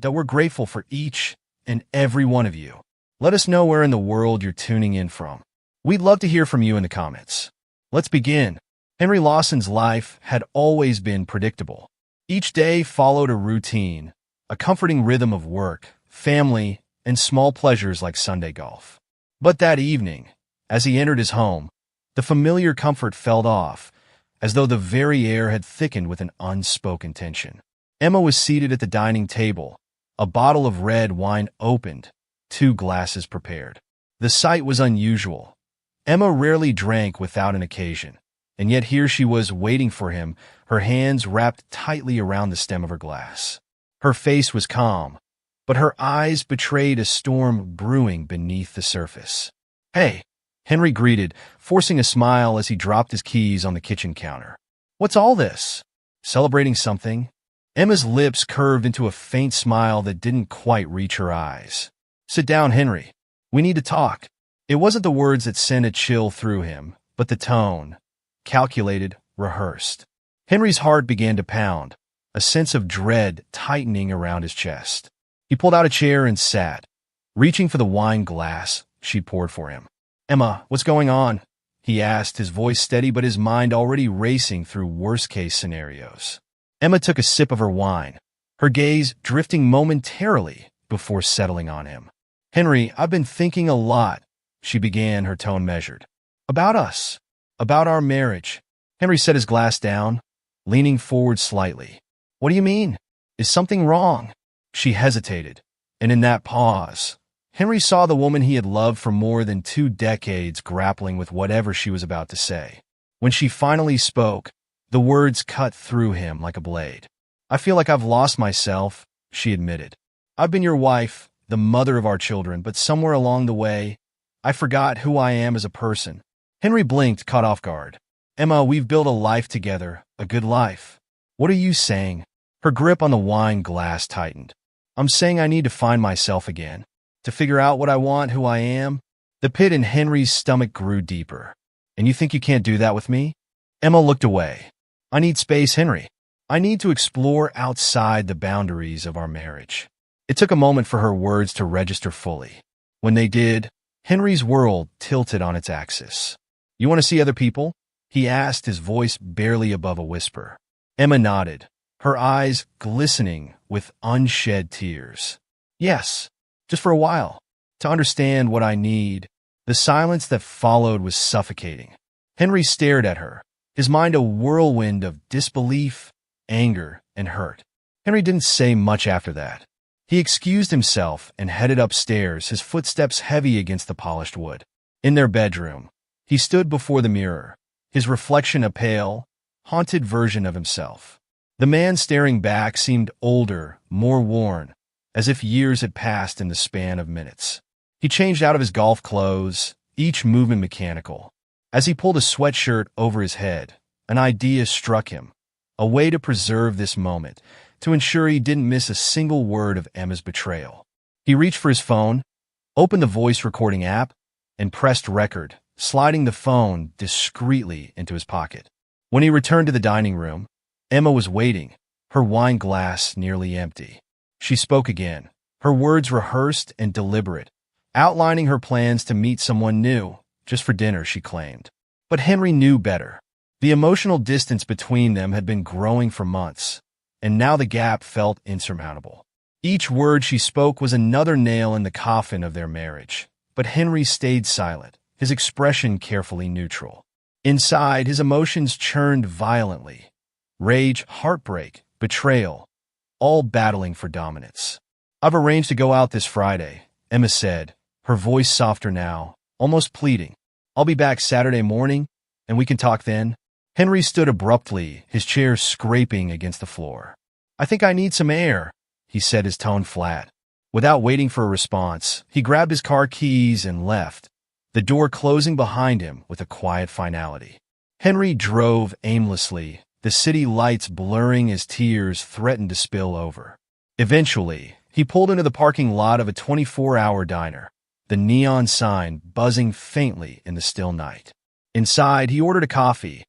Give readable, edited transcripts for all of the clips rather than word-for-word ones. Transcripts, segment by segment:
that we're grateful for each and every one of you. Let us know where in the world you're tuning in from. We'd love to hear from you in the comments. Let's begin. Henry Lawson's life had always been predictable. Each day followed a routine, a comforting rhythm of work, family, and small pleasures like Sunday golf. But that evening, as he entered his home, the familiar comfort fell off, as though the very air had thickened with an unspoken tension. Emma was seated at the dining table, a bottle of red wine opened, 2 glasses prepared. The sight was unusual. Emma rarely drank without an occasion, and yet here she was waiting for him, her hands wrapped tightly around the stem of her glass. Her face was calm, but her eyes betrayed a storm brewing beneath the surface. "Hey," Henry greeted, forcing a smile as he dropped his keys on the kitchen counter. "What's all this? Celebrating something?" Emma's lips curved into a faint smile that didn't quite reach her eyes. "Sit down, Henry. We need to talk." It wasn't the words that sent a chill through him, but the tone, calculated, rehearsed. Henry's heart began to pound, a sense of dread tightening around his chest. He pulled out a chair and sat, reaching for the wine glass she poured for him. "Emma, what's going on?" he asked, his voice steady but his mind already racing through worst-case scenarios. Emma took a sip of her wine, her gaze drifting momentarily before settling on him. "Henry, I've been thinking a lot," she began, her tone measured. "About us. About our marriage." Henry set his glass down, leaning forward slightly. "What do you mean? Is something wrong?" She hesitated, and in that pause, Henry saw the woman he had loved for more than 2 decades grappling with whatever she was about to say. When she finally spoke, the words cut through him like a blade. "I feel like I've lost myself," she admitted. "I've been your wife, the mother of our children, but somewhere along the way, I forgot who I am as a person." Henry blinked, caught off guard. "Emma, we've built a life together, a good life." "What are you saying?" Her grip on the wine glass tightened. "I'm saying I need to find myself again. To figure out what I want, who I am." The pit in Henry's stomach grew deeper. "And you think you can't do that with me?" Emma looked away. "I need space, Henry. I need to explore outside the boundaries of our marriage." It took a moment for her words to register fully. When they did, Henry's world tilted on its axis. "You want to see other people?" he asked, his voice barely above a whisper. Emma nodded, her eyes glistening with unshed tears. "Yes, just for a while, to understand what I need." The silence that followed was suffocating. Henry stared at her, his mind a whirlwind of disbelief, anger, and hurt. Henry didn't say much after that. He excused himself and headed upstairs, his footsteps heavy against the polished wood. In their bedroom, he stood before the mirror, his reflection a pale, haunted version of himself. The man staring back seemed older, more worn, as if years had passed in the span of minutes. He changed out of his golf clothes, each movement mechanical. As he pulled a sweatshirt over his head, an idea struck him, a way to preserve this moment, to ensure he didn't miss a single word of Emma's betrayal. He reached for his phone, opened the voice recording app, and pressed record, sliding the phone discreetly into his pocket. When he returned to the dining room, Emma was waiting, her wine glass nearly empty. She spoke again, her words rehearsed and deliberate, outlining her plans to meet someone new, just for dinner, she claimed. But Henry knew better. The emotional distance between them had been growing for months, and now the gap felt insurmountable. Each word she spoke was another nail in the coffin of their marriage, but Henry stayed silent, his expression carefully neutral. Inside, his emotions churned violently. Rage, heartbreak, betrayal, all battling for dominance. "I've arranged to go out this Friday," Emma said, her voice softer now, almost pleading. "I'll be back Saturday morning, and we can talk then." Henry stood abruptly, his chair scraping against the floor. "I think I need some air," he said, his tone flat. Without waiting for a response, he grabbed his car keys and left, the door closing behind him with a quiet finality. Henry drove aimlessly, the city lights blurring as tears threatened to spill over. Eventually, he pulled into the parking lot of a 24-hour diner, the neon sign buzzing faintly in the still night. Inside, he ordered a coffee,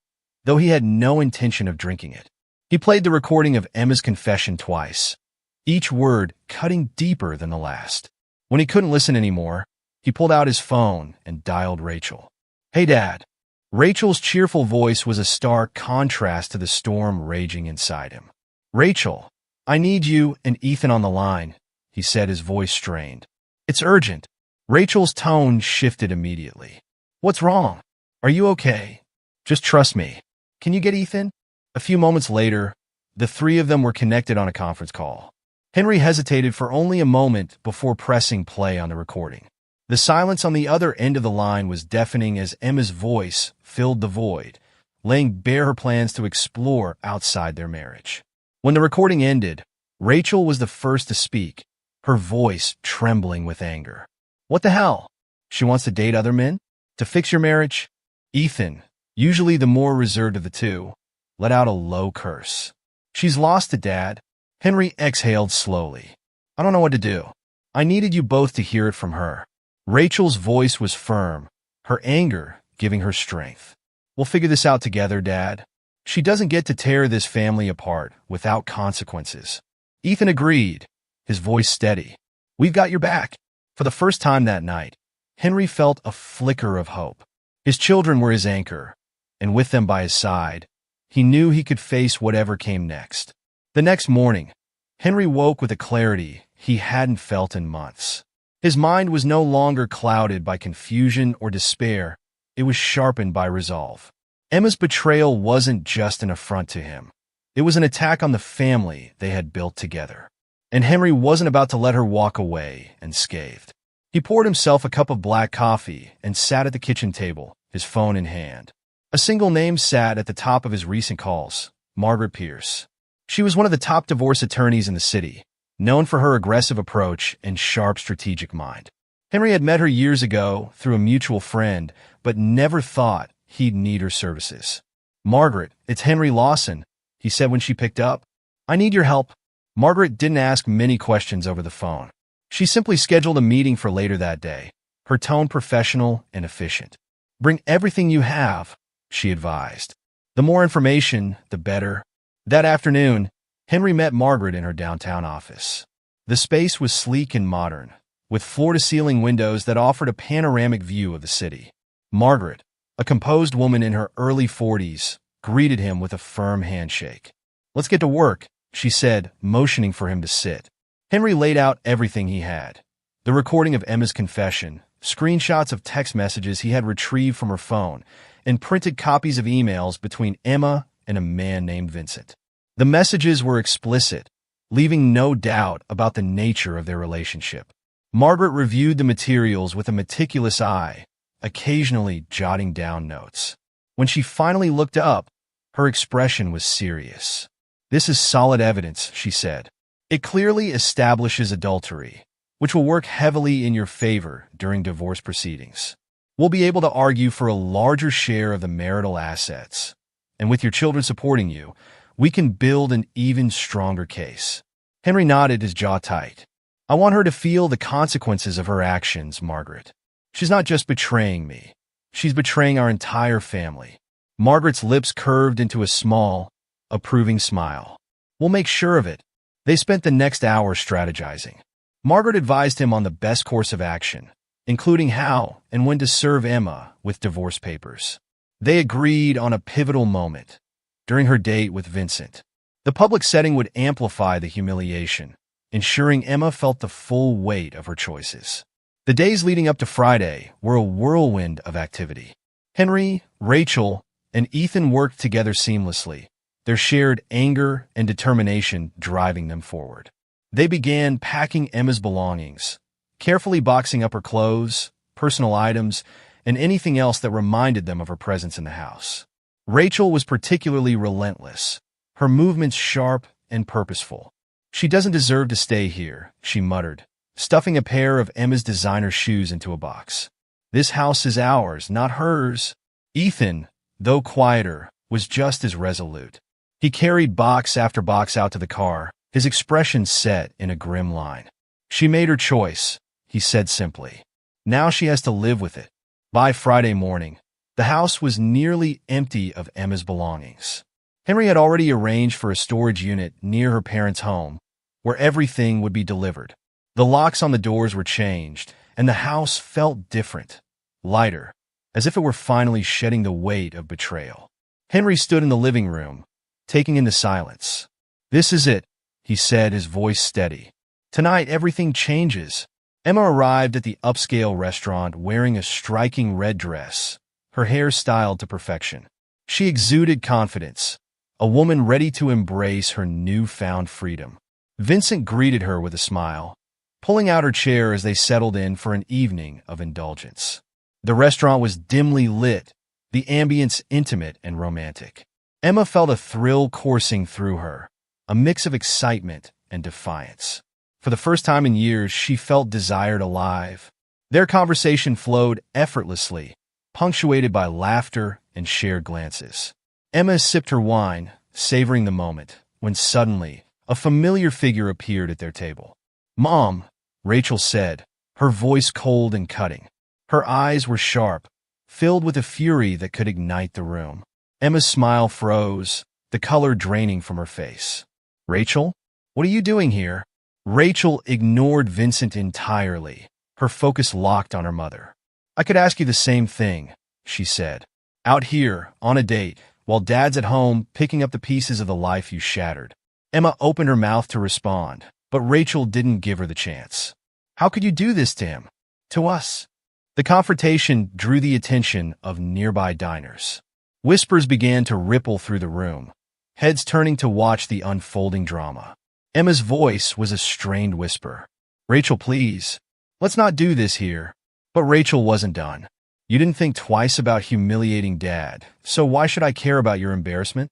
though he had no intention of drinking it. He played the recording of Emma's confession twice, each word cutting deeper than the last. When he couldn't listen anymore, he pulled out his phone and dialed Rachel. "Hey, Dad." Rachel's cheerful voice was a stark contrast to the storm raging inside him. "Rachel, I need you and Ethan on the line," he said, his voice strained. "It's urgent." Rachel's tone shifted immediately. "What's wrong? Are you okay? Just trust me. Can you get Ethan?" A few moments later, the three of them were connected on a conference call. Henry hesitated for only a moment before pressing play on the recording. The silence on the other end of the line was deafening as Emma's voice filled the void, laying bare her plans to explore outside their marriage. When the recording ended, Rachel was the first to speak, her voice trembling with anger. "What the hell? She wants to date other men? To fix your marriage?" Ethan, usually the more reserved of the two, let out a low curse. "She's lost it, Dad." Henry exhaled slowly. "I don't know what to do. I needed you both to hear it from her." Rachel's voice was firm, her anger giving her strength. "We'll figure this out together, Dad. She doesn't get to tear this family apart without consequences." Ethan agreed, his voice steady. "We've got your back." For the first time that night, Henry felt a flicker of hope. His children were his anchor, and with them by his side, he knew he could face whatever came next. The next morning, Henry woke with a clarity he hadn't felt in months. His mind was no longer clouded by confusion or despair. It was sharpened by resolve. Emma's betrayal wasn't just an affront to him. It was an attack on the family they had built together. And Henry wasn't about to let her walk away unscathed. He poured himself a cup of black coffee and sat at the kitchen table, his phone in hand. A single name sat at the top of his recent calls: Margaret Pierce. She was one of the top divorce attorneys in the city, known for her aggressive approach and sharp strategic mind. Henry had met her years ago through a mutual friend, but never thought he'd need her services. "Margaret, it's Henry Lawson," he said when she picked up. "I need your help." Margaret didn't ask many questions over the phone. She simply scheduled a meeting for later that day, her tone professional and efficient. "Bring everything you have," she advised. "The more information, the better." That afternoon, Henry met Margaret in her downtown office. The space was sleek and modern, with floor-to-ceiling windows that offered a panoramic view of the city. Margaret, a composed woman in her early 40s, greeted him with a firm handshake. "Let's get to work," she said, motioning for him to sit. Henry laid out everything he had: the recording of Emma's confession, screenshots of text messages he had retrieved from her phone, and printed copies of emails between Emma and a man named Vincent. The messages were explicit, leaving no doubt about the nature of their relationship. Margaret reviewed the materials with a meticulous eye, occasionally jotting down notes. When she finally looked up, her expression was serious. "This is solid evidence," she said. "It clearly establishes adultery, which will work heavily in your favor during divorce proceedings. We'll be able to argue for a larger share of the marital assets, and with your children supporting you, we can build an even stronger case." Henry nodded, his jaw tight. "I want her to feel the consequences of her actions, Margaret. She's not just betraying me. She's betraying our entire family." Margaret's lips curved into a small, approving smile. "We'll make sure of it." They spent the next hour strategizing. Margaret advised him on the best course of action, including how and when to serve Emma with divorce papers. They agreed on a pivotal moment: during her date with Vincent. The public setting would amplify the humiliation, ensuring Emma felt the full weight of her choices. The days leading up to Friday were a whirlwind of activity. Henry, Rachel, and Ethan worked together seamlessly, their shared anger and determination driving them forward. They began packing Emma's belongings, carefully boxing up her clothes, personal items, and anything else that reminded them of her presence in the house. Rachel was particularly relentless, her movements sharp and purposeful. "She doesn't deserve to stay here," she muttered, stuffing a pair of Emma's designer shoes into a box. "This house is ours, not hers." Ethan, though quieter, was just as resolute. He carried box after box out to the car, his expression set in a grim line. "She made her choice," he said simply. "Now she has to live with it." By Friday morning, the house was nearly empty of Emma's belongings. Henry had already arranged for a storage unit near her parents' home, where everything would be delivered. The locks on the doors were changed, and the house felt different, lighter, as if it were finally shedding the weight of betrayal. Henry stood in the living room, taking in the silence. "This is it," he said, his voice steady. "Tonight everything changes." Emma arrived at the upscale restaurant wearing a striking red dress, her hair styled to perfection. She exuded confidence, a woman ready to embrace her newfound freedom. Vincent greeted her with a smile, pulling out her chair as they settled in for an evening of indulgence. The restaurant was dimly lit, the ambience intimate and romantic. Emma felt a thrill coursing through her, a mix of excitement and defiance. For the first time in years, she felt desired alive. Their conversation flowed effortlessly, punctuated by laughter and shared glances. Emma sipped her wine, savoring the moment, when suddenly a familiar figure appeared at their table. "Mom," Rachel said, her voice cold and cutting. Her eyes were sharp, filled with a fury that could ignite the room. Emma's smile froze, the color draining from her face. "Rachel, what are you doing here?" Rachel ignored Vincent entirely, her focus locked on her mother. "I could ask you the same thing," she said. "Out here, on a date, while Dad's at home picking up the pieces of the life you shattered." Emma opened her mouth to respond, but Rachel didn't give her the chance. "How could you do this to him? To us?" The confrontation drew the attention of nearby diners. Whispers began to ripple through the room, heads turning to watch the unfolding drama. Emma's voice was a strained whisper. "Rachel, please. Let's not do this here." But Rachel wasn't done. "You didn't think twice about humiliating Dad, so why should I care about your embarrassment?"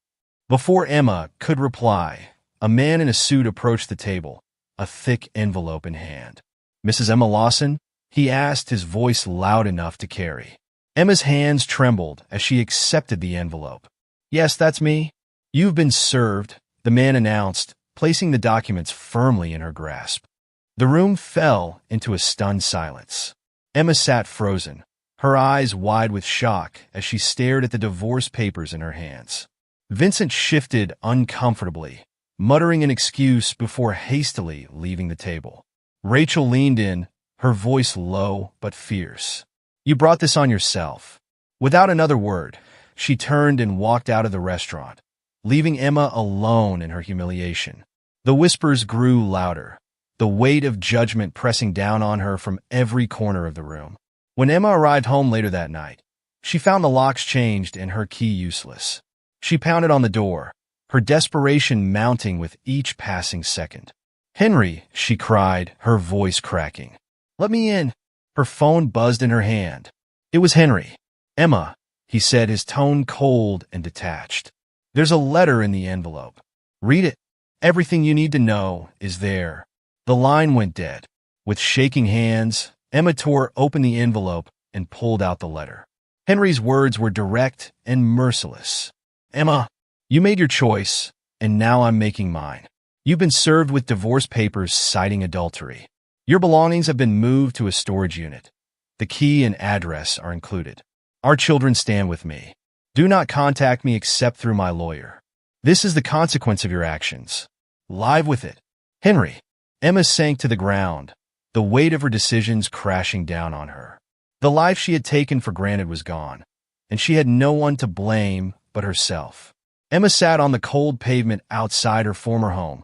Before Emma could reply, a man in a suit approached the table, a thick envelope in hand. "Mrs. Emma Lawson?" he asked, his voice loud enough to carry. Emma's hands trembled as she accepted the envelope. "Yes, that's me." "You've been served," the man announced, placing the documents firmly in her grasp. The room fell into a stunned silence. Emma sat frozen, her eyes wide with shock as she stared at the divorce papers in her hands. Vincent shifted uncomfortably, muttering an excuse before hastily leaving the table. Rachel leaned in, her voice low but fierce. "You brought this on yourself." Without another word, she turned and walked out of the restaurant, leaving Emma alone in her humiliation. The whispers grew louder, the weight of judgment pressing down on her from every corner of the room. When Emma arrived home later that night, she found the locks changed and her key useless. She pounded on the door, her desperation mounting with each passing second. "Henry," she cried, her voice cracking. "Let me in." Her phone buzzed in her hand. It was Henry. "Emma," he said, his tone cold and detached. "There's a letter in the envelope. Read it. Everything you need to know is there." The line went dead. With shaking hands, Emma tore open the envelope and pulled out the letter. Henry's words were direct and merciless. "Emma, you made your choice, and now I'm making mine. You've been served with divorce papers citing adultery. Your belongings have been moved to a storage unit. The key and address are included. Our children stand with me. Do not contact me except through my lawyer. This is the consequence of your actions. Live with it." "Henry." Emma sank to the ground, the weight of her decisions crashing down on her. The life she had taken for granted was gone, and she had no one to blame but herself. Emma sat on the cold pavement outside her former home,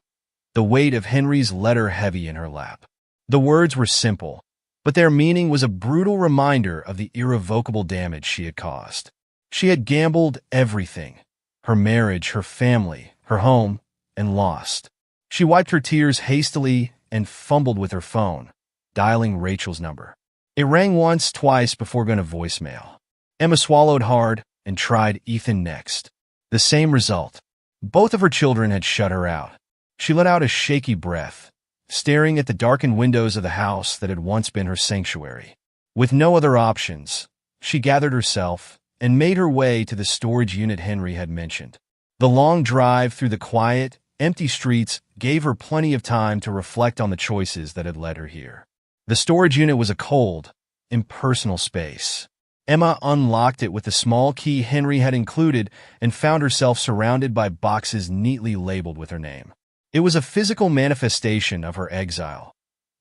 the weight of Henry's letter heavy in her lap. The words were simple, but their meaning was a brutal reminder of the irrevocable damage she had caused. She had gambled everything, her marriage, her family, her home, and lost. She wiped her tears hastily and fumbled with her phone, dialing Rachel's number. It rang once, twice before going to voicemail. Emma swallowed hard and tried Ethan next. The same result. Both of her children had shut her out. She let out a shaky breath, staring at the darkened windows of the house that had once been her sanctuary. With no other options, she gathered herself and made her way to the storage unit Henry had mentioned. The long drive through the quiet, empty streets gave her plenty of time to reflect on the choices that had led her here. The storage unit was a cold, impersonal space. Emma unlocked it with the small key Henry had included and found herself surrounded by boxes neatly labeled with her name. It was a physical manifestation of her exile.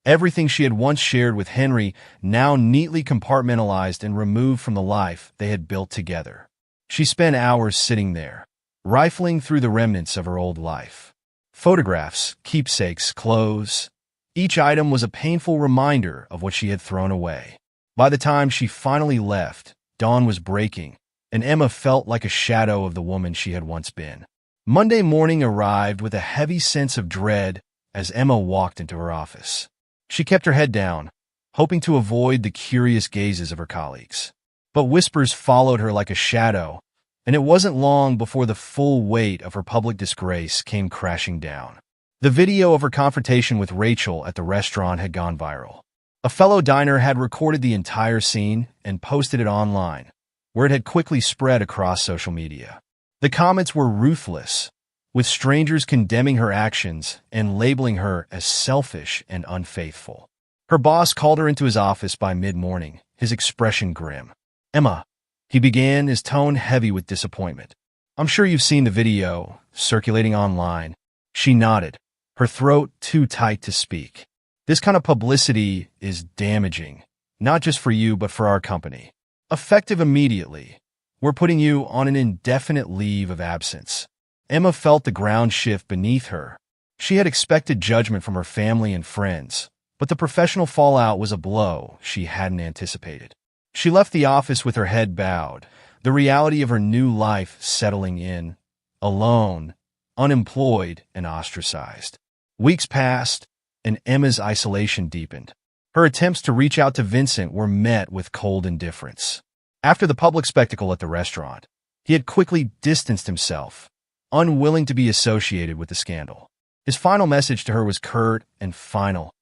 Everything she had once shared with Henry now neatly compartmentalized and removed from the life they had built together. She spent hours sitting there, rifling through the remnants of her old life. Photographs, keepsakes, clothes. Each item was a painful reminder of what she had thrown away. By the time she finally left, dawn was breaking, and Emma felt like a shadow of the woman she had once been. Monday morning arrived with a heavy sense of dread as Emma walked into her office. She kept her head down, hoping to avoid the curious gazes of her colleagues. But whispers followed her like a shadow, and it wasn't long before the full weight of her public disgrace came crashing down. The video of her confrontation with Rachel at the restaurant had gone viral. A fellow diner had recorded the entire scene and posted it online, where it had quickly spread across social media. The comments were ruthless, with strangers condemning her actions and labeling her as selfish and unfaithful. Her boss called her into his office by mid-morning, his expression grim. "Emma," he began, his tone heavy with disappointment. "I'm sure you've seen the video circulating online." She nodded, her throat too tight to speak. "This kind of publicity is damaging, not just for you but for our company. Effective immediately, we're putting you on an indefinite leave of absence." Emma felt the ground shift beneath her. She had expected judgment from her family and friends, but the professional fallout was a blow she hadn't anticipated. She left the office with her head bowed, the reality of her new life settling in, alone, unemployed, and ostracized. Weeks passed, and Emma's isolation deepened. Her attempts to reach out to Vincent were met with cold indifference. After the public spectacle at the restaurant, he had quickly distanced himself, unwilling to be associated with the scandal. His final message to her was curt and final.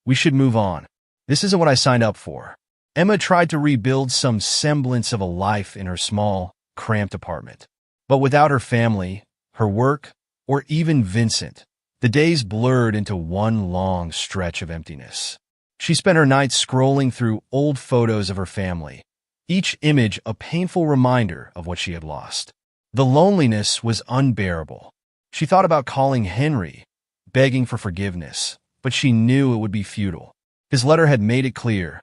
"We should move on. This isn't what I signed up for." Emma tried to rebuild some semblance of a life in her small, cramped apartment. But without her family, her work, or even Vincent, the days blurred into one long stretch of emptiness. She spent her nights scrolling through old photos of her family, each image a painful reminder of what she had lost. The loneliness was unbearable. She thought about calling Henry, begging for forgiveness, but she knew it would be futile. His letter had made it clear.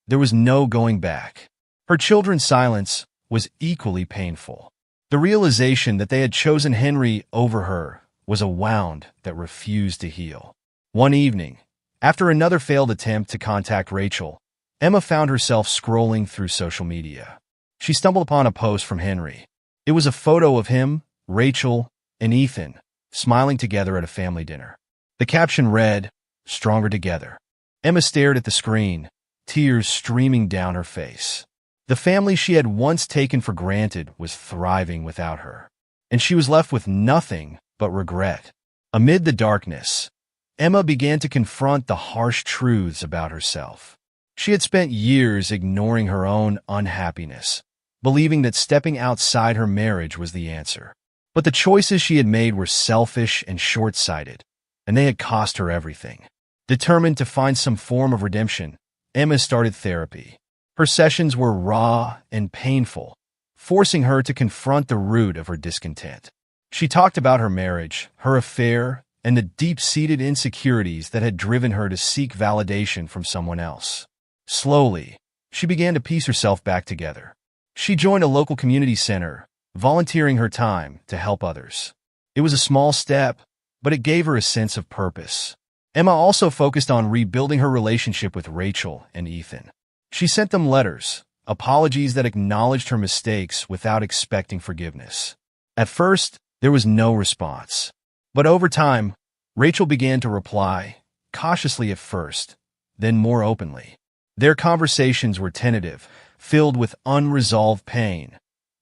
There was no going back. Her children's silence was equally painful. The realization that they had chosen Henry over her was a wound that refused to heal. One evening, after another failed attempt to contact Rachel, Emma found herself scrolling through social media. She stumbled upon a post from Henry. It was a photo of him, Rachel, and Ethan, smiling together at a family dinner. The caption read, "Stronger together." Emma stared at the screen, tears streaming down her face. The family she had once taken for granted was thriving without her, and she was left with nothing but regret. Amid the darkness, Emma began to confront the harsh truths about herself. She had spent years ignoring her own unhappiness, believing that stepping outside her marriage was the answer. But the choices she had made were selfish and short-sighted, and they had cost her everything. Determined to find some form of redemption, Emma started therapy. Her sessions were raw and painful, forcing her to confront the root of her discontent. She talked about her marriage, her affair, and the deep-seated insecurities that had driven her to seek validation from someone else. Slowly, she began to piece herself back together. She joined a local community center, volunteering her time to help others. It was a small step, but it gave her a sense of purpose. Emma also focused on rebuilding her relationship with Rachel and Ethan. She sent them letters, apologies that acknowledged her mistakes without expecting forgiveness. At first, there was no response. But over time, Rachel began to reply, cautiously at first, then more openly. Their conversations were tentative, filled with unresolved pain,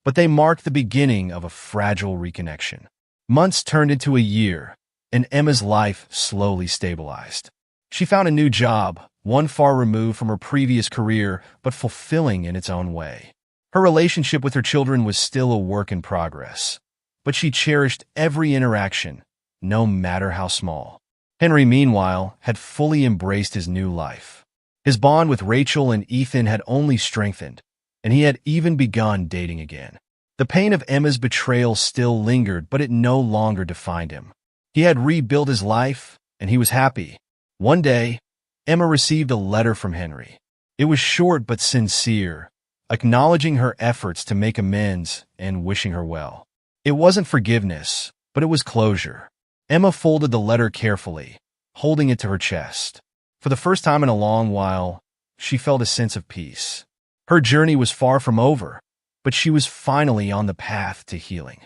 but they marked the beginning of a fragile reconnection. Months turned into a year, and Emma's life slowly stabilized. She found a new job, one far removed from her previous career, but fulfilling in its own way. Her relationship with her children was still a work in progress, but she cherished every interaction, no matter how small. Henry, meanwhile, had fully embraced his new life. His bond with Rachel and Ethan had only strengthened, and he had even begun dating again. The pain of Emma's betrayal still lingered, but it no longer defined him. He had rebuilt his life, and he was happy. One day, Emma received a letter from Henry. It was short but sincere, acknowledging her efforts to make amends and wishing her well. It wasn't forgiveness, but it was closure. Emma folded the letter carefully, holding it to her chest. For the first time in a long while, she felt a sense of peace. Her journey was far from over, but she was finally on the path to healing.